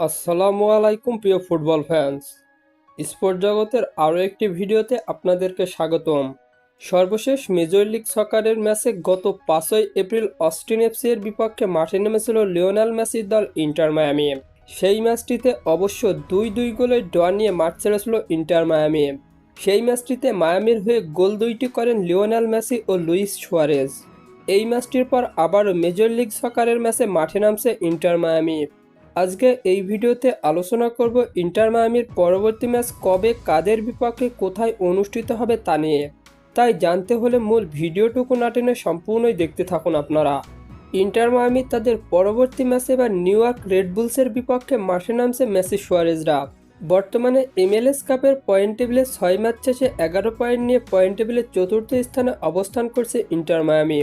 আসসালামু আলাইকুম প্রিয় ফুটবল ফ্যান্স। স্পোর্ট জগতের আরও একটি ভিডিওতে আপনাদেরকে স্বাগতম। সর্বশেষ মেজর লিগ সকারের ম্যাচে গত 5ই এপ্রিল অস্টিন এফসি এর বিপক্ষে মাঠে নেমেছিল লিওনেল মেসির দল ইন্টার মায়ামি। সেই ম্যাচটিতে অবশ্য 2-2 গোলের ড্র নিয়ে মাঠ ছেড়েছিল ইন্টার মায়ামি। সেই ম্যাচটিতে মায়ামির হয়ে গোল দুইটি করেন লিওনেল মেসি ও লুইস সুয়ারেজ। এই ম্যাচটির পর আবারও মেজর লিগ সকারের ম্যাচে মাঠে নামছে ইন্টার মায়ামি। আজকে এই ভিডিওতে আলোচনা করব ইন্টার মায়ামির পরবর্তী ম্যাচ কবে, কাদের বিপক্ষে, কোথায় অনুষ্ঠিত হবে তা নিয়ে। তাই জানতে হলে মূল ভিডিওটুকু না টেনে সম্পূর্ণই দেখতে থাকুন আপনারা। ইন্টার মায়ামি তাদের পরবর্তী ম্যাচে এবার নিউ ইয়র্ক রেড বুলসের বিপক্ষে মাঠে নামছে মেসি সুয়ারেজরা। বর্তমানে MLS কাপের পয়েন্ট টেবিলে 6 ম্যাচ শেষে 11 পয়েন্ট নিয়ে পয়েন্ট টেবিলের চতুর্থ স্থানে অবস্থান করছে ইন্টার মায়ামি।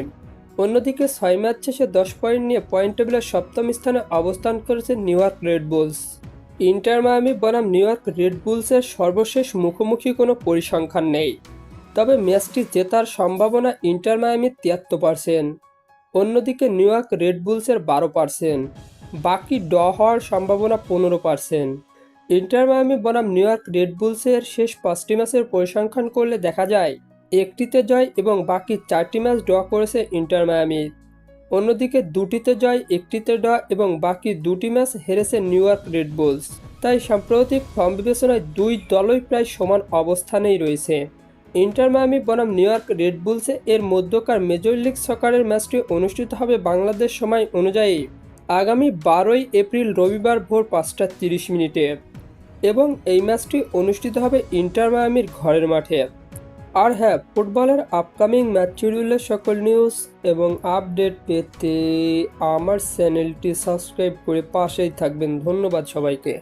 অন্যদিকে 6 ম্যাচ শেষে 10 পয়েন্ট নিয়ে পয়েন্ট টেবিলের সপ্তম স্থানে অবস্থান করেছে new York Red Bulls. Inter Miami বনাম নিউ ইয়র্ক রেড বুলসের সর্বশেষ মুখোমুখি কোনো পরিসংখ্যান নেই, তবে ম্যাচটি জেতার সম্ভাবনা ইন্টার মায়ামির 73%, অন্যদিকে নিউ ইয়র্ক রেড বুলসের 12%, বাকি ড্র হওয়ার সম্ভাবনা 15%। ইন্টার মায়ামি বনাম নিউ ইয়র্ক রেড বুলসের শেষ 5টি ম্যাচের পরিসংখ্যান করলে দেখা যায় একটিতে জয় এবং বাকি 4টি ম্যাচ ড্র করেছে ইন্টার মায়ামি। অন্যদিকে 2টিতে জয়, 1টিতে ড্র এবং বাকি 2টি ম্যাচ হেরেছে নিউ ইয়র্ক রেড বুলস। তাই সাম্প্রতিক ফর্ম বিবেচনায় দুই দলই প্রায় সমান অবস্থানেই রয়েছে। ইন্টার মায়ামি বনাম নিউ ইয়র্ক রেড বুলসে এর মধ্যকার মেজর লিগ সকারের ম্যাচটি অনুষ্ঠিত হবে বাংলাদেশ সময় অনুযায়ী আগামী 12ই এপ্রিল রবিবার ভোর 5:30 এবং এই ম্যাচটি অনুষ্ঠিত হবে ইন্টার মায়ামির ঘরের মাঠে। আর হ্যাঁ, ফুটবলের আপকামিং ম্যাচ শিডিউলের সকল নিউজ এবং আপডেট পেতে আমার চ্যানেলটি সাবস্ক্রাইব করে পাশেই থাকবেন। ধন্যবাদ সবাইকে।